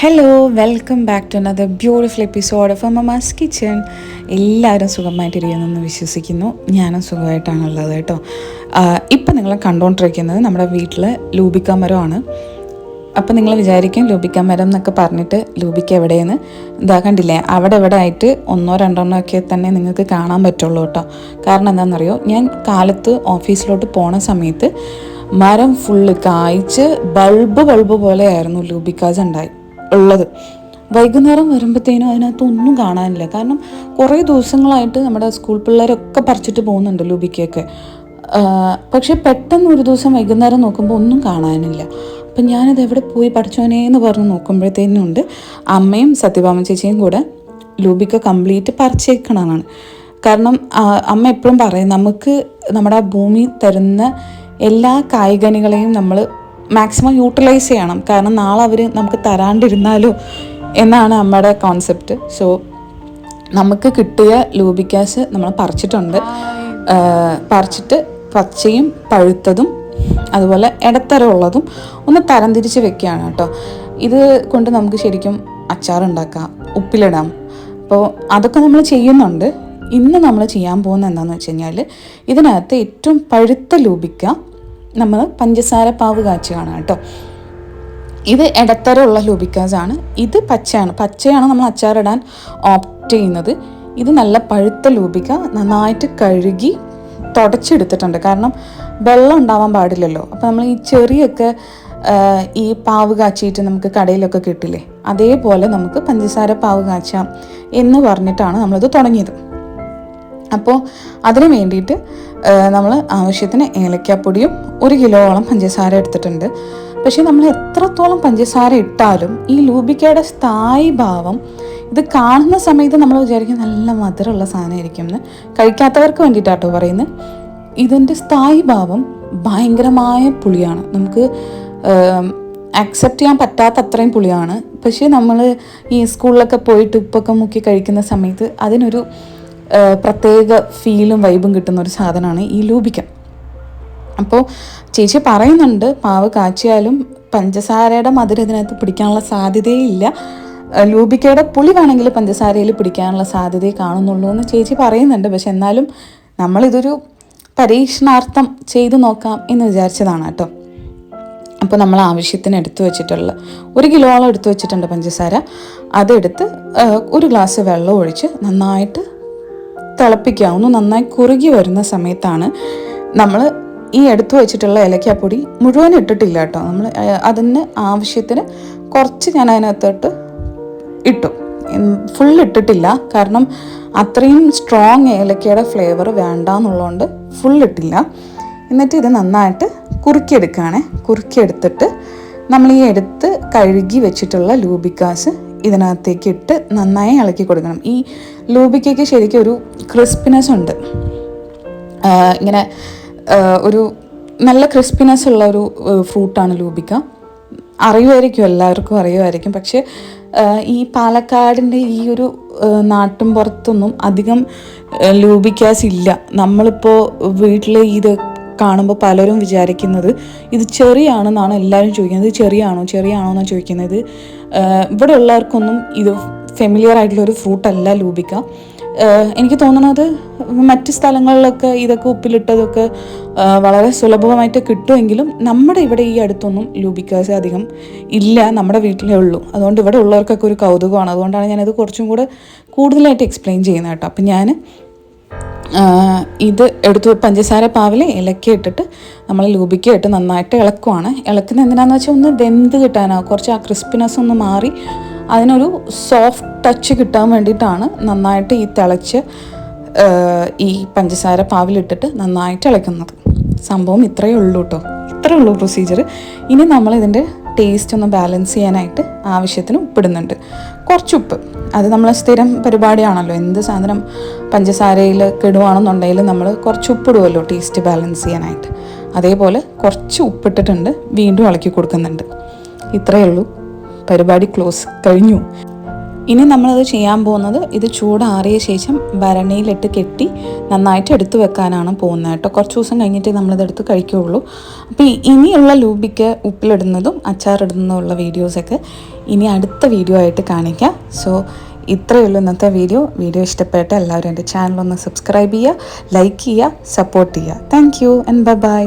Hello, welcome back to another beautiful episode of Ammamas kitchen. എല്ലാവരും സുഖമായിട്ടിരിക്കുന്നെന്ന് വിശ്വസിക്കുന്നു. ഞാനും സുഖമായിട്ടാണുള്ളത് കേട്ടോ. ഇപ്പം നിങ്ങൾ കണ്ടുകൊണ്ടിരിക്കുന്നത് നമ്മുടെ വീട്ടിൽ ലൂബിക്ക മരമാണ്. അപ്പം നിങ്ങൾ വിചാരിക്കും ലൂബിക്ക മരം എന്നൊക്കെ പറഞ്ഞിട്ട് ലൂബിക്ക എവിടെയെന്ന്. ഇതാ കണ്ടില്ലേ, അവിടെ ഇവിടെ ആയിട്ട് ഒന്നോ രണ്ടെണ്ണോ ഒക്കെ തന്നെ നിങ്ങൾക്ക് കാണാൻ പറ്റുള്ളൂ കേട്ടോ. കാരണം എന്താണെന്നറിയോ, ഞാൻ കാലത്ത് ഓഫീസിലോട്ട് പോണ സമയത്ത് മരം ഫുള്ള് കായ്ച്ച് ബൾബ് പോലെയായിരുന്നു ലൂബിക്കാസ് ഉള്ളത്. വൈകുന്നേരം വരുമ്പോഴത്തേനും അതിനകത്തൊന്നും കാണാനില്ല. കാരണം കുറേ ദിവസങ്ങളായിട്ട് നമ്മുടെ സ്കൂൾ പിള്ളേരൊക്കെ പറിച്ചിട്ട് പോകുന്നുണ്ട് ലൂബിക്കയൊക്കെ. പക്ഷെ പെട്ടെന്ന് ഒരു ദിവസം വൈകുന്നേരം നോക്കുമ്പോൾ ഒന്നും കാണാനില്ല. അപ്പം ഞാനത് എവിടെ പോയി പഠിച്ചോനേന്ന് പറഞ്ഞ് നോക്കുമ്പോഴത്തേനുണ്ട് അമ്മയും സത്യഭാമ ചേച്ചിയും കൂടെ ലൂബിക്ക കംപ്ലീറ്റ് പറിച്ചേക്കണമെന്നാണ്. കാരണം അമ്മ എപ്പോഴും പറയും, നമുക്ക് നമ്മുടെ ഭൂമി തരുന്ന എല്ലാ കായ്കനികളെയും നമ്മൾ മാക്സിമം യൂട്ടിലൈസ് ചെയ്യണം. കാരണം നാളെ അവർ നമുക്ക് തരാണ്ടിരുന്നാലോ എന്നാണ് അമ്മയുടെ കോൺസെപ്റ്റ്. സോ നമുക്ക് കിട്ടിയ ലൂബിക്കാസ് നമ്മൾ പറിച്ചിട്ട് പച്ചയും പഴുത്തതും അതുപോലെ ഇടത്തരമുള്ളതും ഒന്ന് തരംതിരിച്ച് വെക്കുകയാണ് കേട്ടോ. ഇത് കൊണ്ട് നമുക്ക് ശരിക്കും അച്ചാറുണ്ടാക്കാം, ഉപ്പിലിടാം. അപ്പോൾ അതൊക്കെ നമ്മൾ ചെയ്യുന്നുണ്ട്. ഇന്ന് നമ്മൾ ചെയ്യാൻ പോകുന്നത് എന്താണെന്ന് വെച്ച് കഴിഞ്ഞാൽ, ഇതിനകത്ത് ഏറ്റവും പഴുത്ത ലൂബിക്ക നമ്മൾ പഞ്ചസാര പാവ് കാച്ചുകയാണ് കേട്ടോ. ഇത് ഇടത്തരമുള്ള ലൂബിക്കാസാണ്. ഇത് പച്ചയാണ് നമ്മൾ അച്ചാറിടാൻ ഓപ്റ്റ് ചെയ്യുന്നത്. ഇത് നല്ല പഴുത്ത ലൂബിക്ക നന്നായിട്ട് കഴുകി തുടച്ചെടുത്തിട്ടുണ്ട്. കാരണം വെള്ളം ഉണ്ടാവാൻ പാടില്ലല്ലോ. അപ്പോൾ നമ്മൾ ഈ ചെറിയൊക്കെ ഈ പാവ് കാച്ചിയിട്ട് നമുക്ക് കടയിലൊക്കെ കിട്ടില്ലേ, അതേപോലെ നമുക്ക് പഞ്ചസാര പാവ് കാച്ചാം എന്ന് പറഞ്ഞിട്ടാണ് നമ്മളിത് തുടങ്ങിയത്. അപ്പോൾ അതിന് വേണ്ടിയിട്ട് നമ്മൾ ആവശ്യത്തിന് ഏലക്കാപ്പൊടിയും 1 കിലോളം പഞ്ചസാര എടുത്തിട്ടുണ്ട്. പക്ഷേ നമ്മൾ എത്രത്തോളം പഞ്ചസാര ഇട്ടാലും ഈ ലൂബിക്കയുടെ സ്ഥായി ഭാവം ഇത് കാണുന്ന സമയത്ത് നമ്മൾ വിചാരിക്കും നല്ല മധുരമുള്ള സാധനമായിരിക്കും എന്ന്. കഴിക്കാത്തവർക്ക് വേണ്ടിയിട്ടാട്ടോ പറയുന്നത്. ഇതിൻ്റെ സ്ഥായി ഭാവം ഭയങ്കരമായ പുളിയാണ്. നമുക്ക് അക്സെപ്റ്റ് ചെയ്യാൻ പറ്റാത്ത അത്രയും പുളിയാണ്. പക്ഷേ നമ്മൾ ഈ സ്കൂളിലൊക്കെ പോയിട്ട് ഉപ്പൊക്കെ മുക്കി കഴിക്കുന്ന സമയത്ത് അതിനൊരു പ്രത്യേക ഫീലും വൈബും കിട്ടുന്ന ഒരു സാധനമാണ് ഈ ലൂബിക്ക. അപ്പോൾ ചേച്ചി പറയുന്നുണ്ട്, പാവ് കാച്ചിയാലും പഞ്ചസാരയുടെ മധുരം ഇതിനകത്ത് പിടിക്കാനുള്ള സാധ്യതയില്ല, ലൂബിക്കയുടെ പുളി വേണമെങ്കിൽ പഞ്ചസാരയിൽ പിടിക്കാനുള്ള സാധ്യതയെ കാണുന്നുള്ളൂ എന്ന് ചേച്ചി പറയുന്നുണ്ട്. പക്ഷെ എന്നാലും നമ്മളിതൊരു പരീക്ഷണാർത്ഥം ചെയ്തു നോക്കാം എന്ന് വിചാരിച്ചതാണ് കേട്ടോ. അപ്പോൾ നമ്മൾ ആവശ്യത്തിന് എടുത്തു വെച്ചിട്ടുള്ള 1 കിലോളം എടുത്തു വെച്ചിട്ടുണ്ട് പഞ്ചസാര. അതെടുത്ത് 1 ഗ്ലാസ് വെള്ളം ഒഴിച്ച് നന്നായിട്ട് തിളപ്പിക്കുക. ഒന്ന് നന്നായി കുറുകി വരുന്ന സമയത്താണ് നമ്മൾ ഈ എടുത്തു വെച്ചിട്ടുള്ള ഏലക്കാപ്പൊടി മുഴുവൻ ഇട്ടിട്ടില്ല കേട്ടോ. നമ്മൾ അതിന് ആവശ്യത്തിന് കുറച്ച് ഞാൻ അതിനകത്തോട്ട് ഇട്ടു, ഫുൾ ഇട്ടിട്ടില്ല. കാരണം അത്രയും സ്ട്രോങ് ഏലക്കയുടെ ഫ്ലേവർ വേണ്ടാന്നുള്ളതുകൊണ്ട് ഫുൾ ഇട്ടില്ല. എന്നിട്ട് ഇത് നന്നായിട്ട് കുറുക്കിയെടുത്തിട്ട് നമ്മൾ ഈ എടുത്ത് കഴുകി വെച്ചിട്ടുള്ള ലൂബിക്കാസ് ഇതിനകത്തേക്ക് ഇട്ട് നന്നായി ഇളക്കി കൊടുക്കണം. ഈ ലൂബിക്കയ്ക്ക് ശരിക്കും ഒരു ക്രിസ്പിനെസ് ഉണ്ട്. ഇങ്ങനെ ഒരു നല്ല ക്രിസ്പിനെസ് ഉള്ള ഒരു ഫ്രൂട്ടാണ് ലൂബിക്ക. എല്ലാവർക്കും അറിയുമായിരിക്കും. പക്ഷേ ഈ പാലക്കാടിൻ്റെ ഈ ഒരു നാട്ടിൻ പുറത്തൊന്നും അധികം ലൂബിക്കാസ് ഇല്ല. നമ്മളിപ്പോൾ വീട്ടിൽ ഇത് കാണുമ്പോൾ പലരും വിചാരിക്കുന്നത് ഇത് ചെറിയാണെന്നാണ് എല്ലാവരും ചോദിക്കുന്നത്. ഇത് ചെറിയാണോ എന്നാണ് ചോദിക്കുന്നത്. ഇവിടെ ഉള്ളവർക്കൊന്നും ഇത് ഫെമിലിയർ ആയിട്ടുള്ളൊരു ഫ്രൂട്ടല്ല ലൂബിക്ക. എനിക്ക് തോന്നുന്നത് മറ്റ് സ്ഥലങ്ങളിലൊക്കെ ഇതൊക്കെ ഉപ്പിലിട്ടതൊക്കെ വളരെ സുലഭമായിട്ട് കിട്ടുമെങ്കിലും നമ്മുടെ ഇവിടെ ഈ അടുത്തൊന്നും ലൂബിക്കാസ് അധികം ഇല്ല, നമ്മുടെ വീട്ടിലേ ഉള്ളൂ. അതുകൊണ്ട് ഇവിടെ ഉള്ളവർക്കൊക്കെ ഒരു കൗതുകമാണ്. അതുകൊണ്ടാണ് ഞാനത് കുറച്ചും കൂടെ കൂടുതലായിട്ട് എക്സ്പ്ലെയിൻ ചെയ്യുന്നത് കേട്ടോ. അപ്പം ഞാൻ ഇത് എടുത്തു പഞ്ചസാര പാവിൽ ഇലക്കി ഇട്ടിട്ട് നമ്മൾ ലൂബിക്ക ഇട്ട് നന്നായിട്ട് ഇളക്കുവാണ്. ഇളക്കുന്നത് എന്തിനാണെന്ന് വെച്ചാൽ ഒന്ന് വെന്ത് കിട്ടാനാണ്, കുറച്ച് ആ ക്രിസ്പിനെസ് ഒന്ന് മാറി അതിനൊരു സോഫ്റ്റ് ടച്ച് കിട്ടാൻ വേണ്ടിയിട്ടാണ് നന്നായിട്ട് ഈ തിളച്ച് ഈ പഞ്ചസാര പാവിലിട്ടിട്ട് നന്നായിട്ട് ഇളക്കുന്നത്. സംഭവം ഇത്രയേ ഉള്ളൂ കേട്ടോ. ഇത്രയേ ഉള്ളൂ പ്രൊസീജിയർ. ഇനി നമ്മൾ ഇതിൻ്റെ ടേസ്റ്റ് ഒന്ന് ബാലൻസ് ചെയ്യാനായിട്ട് ആവശ്യത്തിന് ഉപ്പിടുന്നുണ്ട്. കുറച്ച് ഉപ്പ്, അത് നമ്മൾ സ്ഥിരം പരിപാടിയാണല്ലോ. എന്ത് സാധനം പഞ്ചസാരയിൽ കിടുവാണെന്നുണ്ടെങ്കിൽ നമ്മൾ കുറച്ച് ഉപ്പിടുമല്ലോ ടേസ്റ്റ് ബാലൻസ് ചെയ്യാനായിട്ട്. അതേപോലെ കുറച്ച് ഉപ്പിട്ടിട്ടുണ്ട്, വീണ്ടും ഇളക്കി കൊടുക്കുന്നുണ്ട്. ഇത്രയേ ഉള്ളൂ, പരിപാടി കഴിഞ്ഞു. ഇനി നമ്മളത് ചെയ്യാൻ പോകുന്നത് ഇത് ചൂടാറിയ ശേഷം ഭരണിയിലിട്ട് കെട്ടി നന്നായിട്ട് എടുത്തു വെക്കാനാണ് പോകുന്നത് കേട്ടോ. കുറച്ച് ദിവസം കഴിഞ്ഞിട്ട് നമ്മളിതെടുത്ത് കഴിക്കുകയുള്ളൂ. അപ്പോൾ ഇനിയുള്ള ലൂബിക്ക് ഉപ്പിലിടുന്നതും അച്ചാറിടുന്നതുമുള്ള വീഡിയോസൊക്കെ ഇനി അടുത്ത വീഡിയോ ആയിട്ട് കാണിക്കാം. സോ ഇത്രയേ ഉള്ളൂ ഇന്നത്തെ വീഡിയോ ഇഷ്ടപ്പെട്ട എല്ലാവരും എൻ്റെ ചാനലൊന്ന് സബ്സ്ക്രൈബ് ചെയ്യുക, ലൈക്ക് ചെയ്യുക, സപ്പോർട്ട് ചെയ്യുക. Thank you and by.